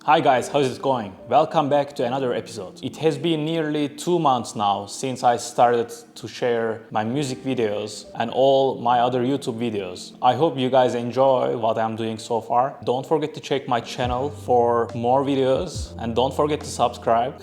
Hi guys, how's it going? Welcome back to another episode. It has been nearly 2 months now since I started to share my music videos and all my other YouTube videos. I hope you guys enjoy what I'm doing so far. Don't forget to check my channel for more videos and don't forget to subscribe.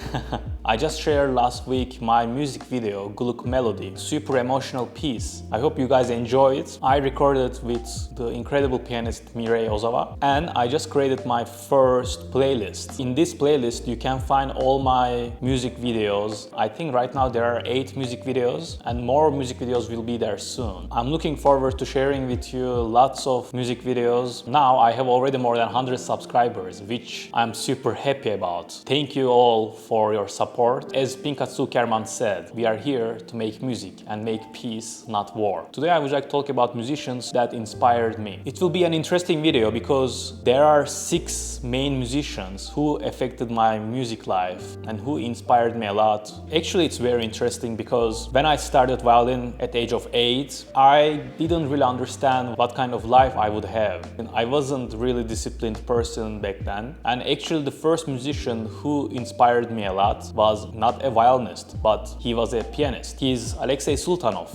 I just shared last week my music video, Gluk Melody, super emotional piece. I hope you guys enjoy it. I recorded with the incredible pianist Mirei Ozawa and I just created my first playlist. In this playlist you can find all my music videos. I think right now there are 8 music videos and more music videos will be there soon. I'm looking forward to sharing with you lots of music videos. Now I have already more than 100 subscribers, which I'm super happy about. Thank you all for your support. As Pinkat Zukerman said, we are here to make music and make peace, not war. Today I would like to talk about musicians that inspired me. It will be an interesting video because there are 6 main musicians who affected my music life and who inspired me a lot. Actually, it's very interesting because when I started violin at the age of 8, I didn't really understand what kind of life I would have. And I wasn't really disciplined person back then. And actually the first musician who inspired me a lot was not a violinist, but he was a pianist. He's Alexei Sultanov.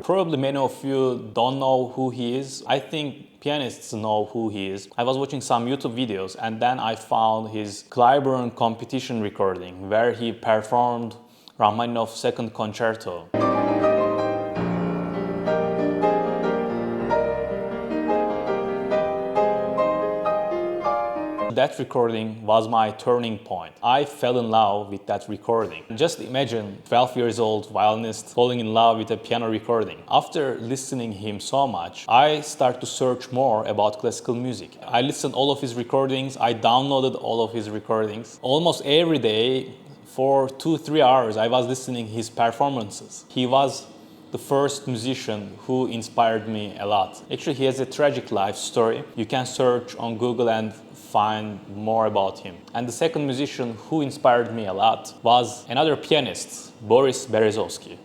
Probably many of you don't know who he is. I think pianists know who he is. I was watching some YouTube videos and then I found his Clyburn competition recording where he performed Rachmaninoff's Second Concerto. That recording was my turning point. I fell in love with that recording. Just imagine 12 years old violinist falling in love with a piano recording. After listening him so much, I start to search more about classical music. I listened all of his recordings, I downloaded all of his recordings. Almost every day for 2-3 hours I was listening his performances. He was the first musician who inspired me a lot. Actually, he has a tragic life story. You can search on Google and find more about him. And the second musician who inspired me a lot was another pianist, Boris Berezovsky.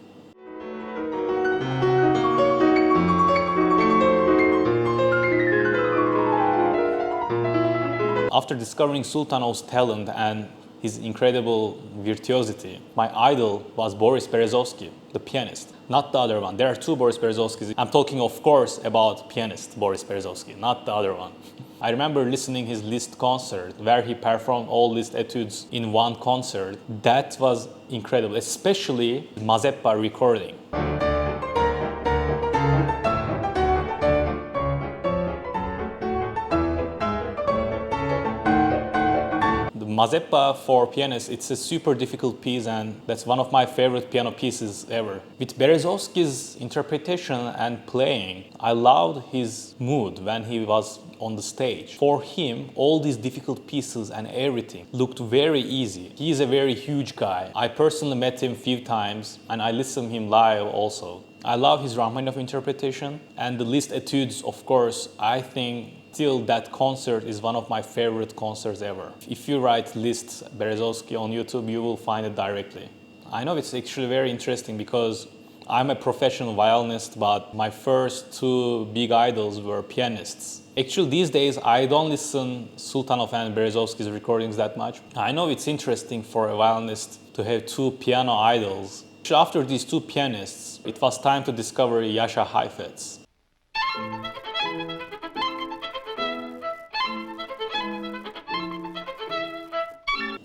After discovering Sultanov's talent and his incredible virtuosity, my idol was Boris Berezovsky, the pianist, not the other one. There are 2 Boris Berezovskys. I'm talking, of course, about pianist Boris Berezovsky, not the other one. I remember listening his Liszt concert where he performed all Liszt etudes in one concert. That was incredible, especially the Mazeppa recording. Mazeppa for pianists, it's a super difficult piece and that's one of my favorite piano pieces ever. With Berezovsky's interpretation and playing, I loved his mood when he was on the stage. For him, all these difficult pieces and everything looked very easy. He is a very huge guy. I personally met him a few times and I listened to him live also. I love his Rachmaninoff interpretation and the Liszt etudes, of course. I think still that concert is one of my favorite concerts ever. If you write Liszt Berezovsky on YouTube, you will find it directly. I know it's actually very interesting because I'm a professional violinist, but my first 2 big idols were pianists. Actually, these days, I don't listen Sultanov and Berezovsky's recordings that much. I know it's interesting for a violinist to have 2 piano idols. After these 2 pianists, it was time to discover Jascha Heifetz.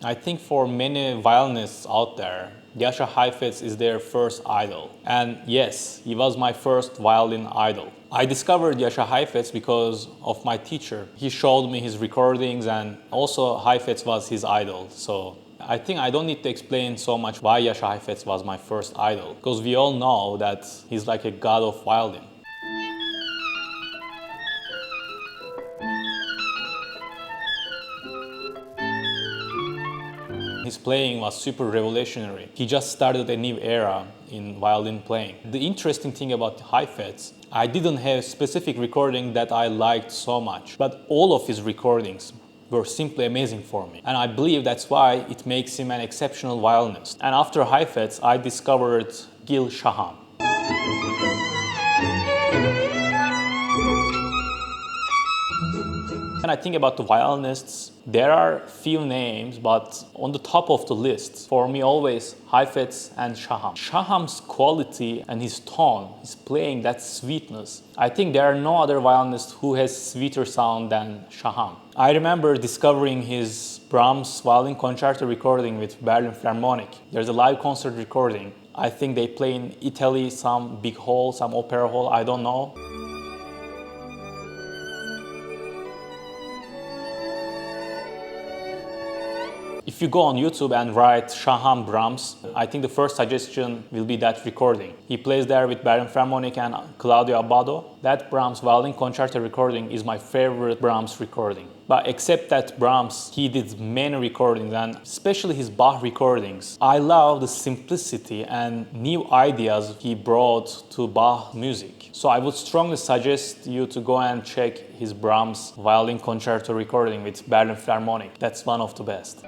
I think for many violinists out there, Jascha Heifetz is their first idol. And yes, he was my first violin idol. I discovered Jascha Heifetz because of my teacher. He showed me his recordings and also Heifetz was his idol. So I think I don't need to explain so much why Jascha Heifetz was my first idol, because we all know that he's like a god of violin. His playing was super revolutionary. He just started a new era in violin playing. The interesting thing about Heifetz, I didn't have a specific recording that I liked so much, but all of his recordings were simply amazing for me. And I believe that's why it makes him an exceptional violinist. And after Heifetz, I discovered Gil Shaham. When I think about the violinists, there are few names, but on the top of the list, for me always, Heifetz and Shaham. Shaham's quality and his tone, his playing, that sweetness. I think there are no other violinist who has sweeter sound than Shaham. I remember discovering his Brahms violin concerto recording with Berlin Philharmonic. There's a live concert recording. I think they play in Italy, some big hall, some opera hall, I don't know. If you go on YouTube and write Shaham Brahms, I think the first suggestion will be that recording. He plays there with Berlin Philharmonic and Claudio Abbado. That Brahms violin concerto recording is my favorite Brahms recording. But except that Brahms, he did many recordings, and especially his Bach recordings. I love the simplicity and new ideas he brought to Bach music. So I would strongly suggest you to go and check his Brahms violin concerto recording with Berlin Philharmonic. That's one of the best.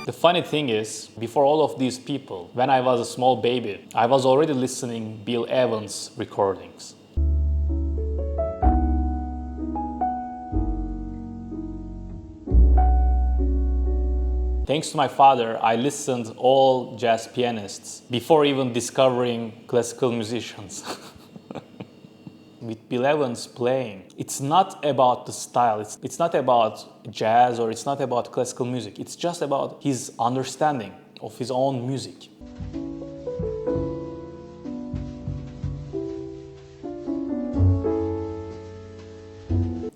The funny thing is, before all of these people, when I was a small baby, I was already listening Bill Evans' recordings. Thanks to my father, I listened all jazz pianists before even discovering classical musicians. With Bill Evans playing, it's not about the style, it's not about jazz or it's not about classical music, it's just about his understanding of his own music.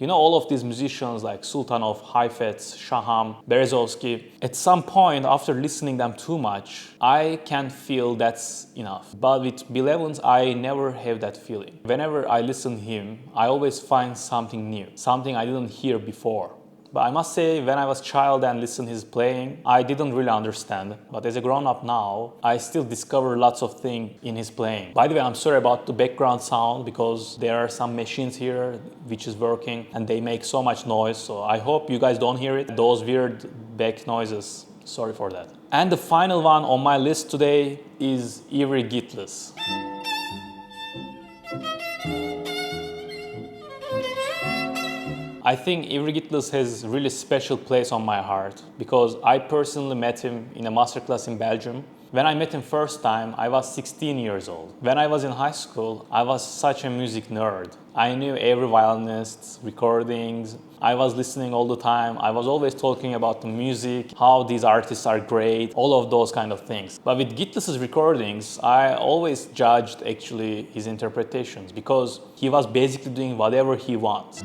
You know, all of these musicians like Sultanov, Heifetz, Shaham, Berezovsky, at some point after listening them too much, I can feel that's enough. But with Bill Evans, I never have that feeling. Whenever I listen to him, I always find something new, something I didn't hear before. But I must say, when I was a child and listened to his playing, I didn't really understand. But as a grown-up now, I still discover lots of things in his playing. By the way, I'm sorry about the background sound because there are some machines here which is working and they make so much noise. So I hope you guys don't hear it. Those weird back noises. Sorry for that. And the final one on my list today is Ivry Gitlis. I think Ivry Gitlis has a really special place on my heart because I personally met him in a masterclass in Belgium. When I met him first time, I was 16 years old. When I was in high school, I was such a music nerd. I knew every violinist's recordings. I was listening all the time. I was always talking about the music, how these artists are great, all of those kind of things. But with Gitlis's recordings, I always judged actually his interpretations because he was basically doing whatever he wants.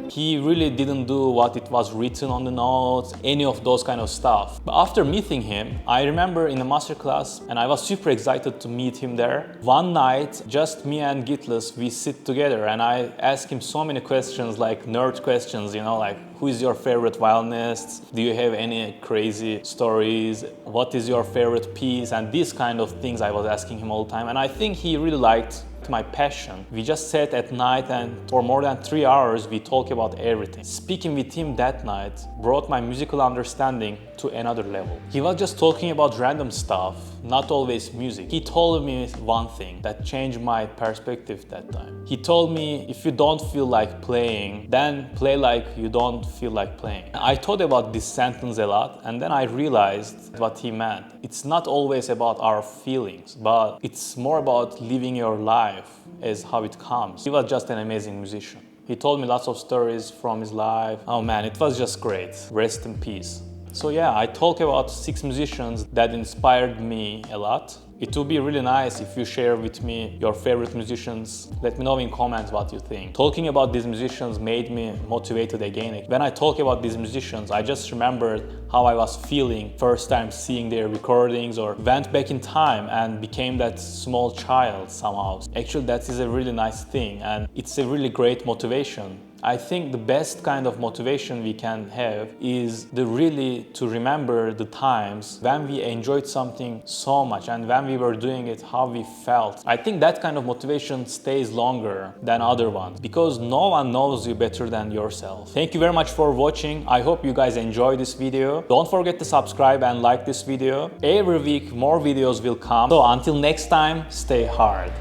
He really didn't do what it was written on the notes, any of those kind of stuff. But after meeting him, I remember in a masterclass, and I was super excited to meet him there. One night, just me and Gitlis, we sit together and I ask him so many questions, like nerd questions, you know, like who is your favorite violinist? Do you have any crazy stories? What is your favorite piece? And these kind of things I was asking him all the time. And I think he really liked my passion. We just sat at night and for more than 3 hours we talked about everything. Speaking with him that night brought my musical understanding to another level. He was just talking about random stuff, not always music. He told me one thing that changed my perspective that time. He told me, if you don't feel like playing, then play like you don't feel like playing. I thought about this sentence a lot and then I realized what he meant. It's not always about our feelings, but it's more about living your life as how it comes. He was just an amazing musician. He told me lots of stories from his life. Oh man, it was just great. Rest in peace. So yeah, I talk about 6 musicians that inspired me a lot. It would be really nice if you share with me your favorite musicians. Let me know in comments what you think. Talking about these musicians made me motivated again. When I talk about these musicians, I just remembered how I was feeling first time seeing their recordings, or went back in time and became that small child somehow. Actually, that is a really nice thing and it's a really great motivation. I think the best kind of motivation we can have is really to remember the times when we enjoyed something so much and when we were doing it, how we felt. I think that kind of motivation stays longer than other ones because no one knows you better than yourself. Thank you very much for watching. I hope you guys enjoyed this video. Don't forget to subscribe and like this video. Every week more videos will come. So until next time, stay hard.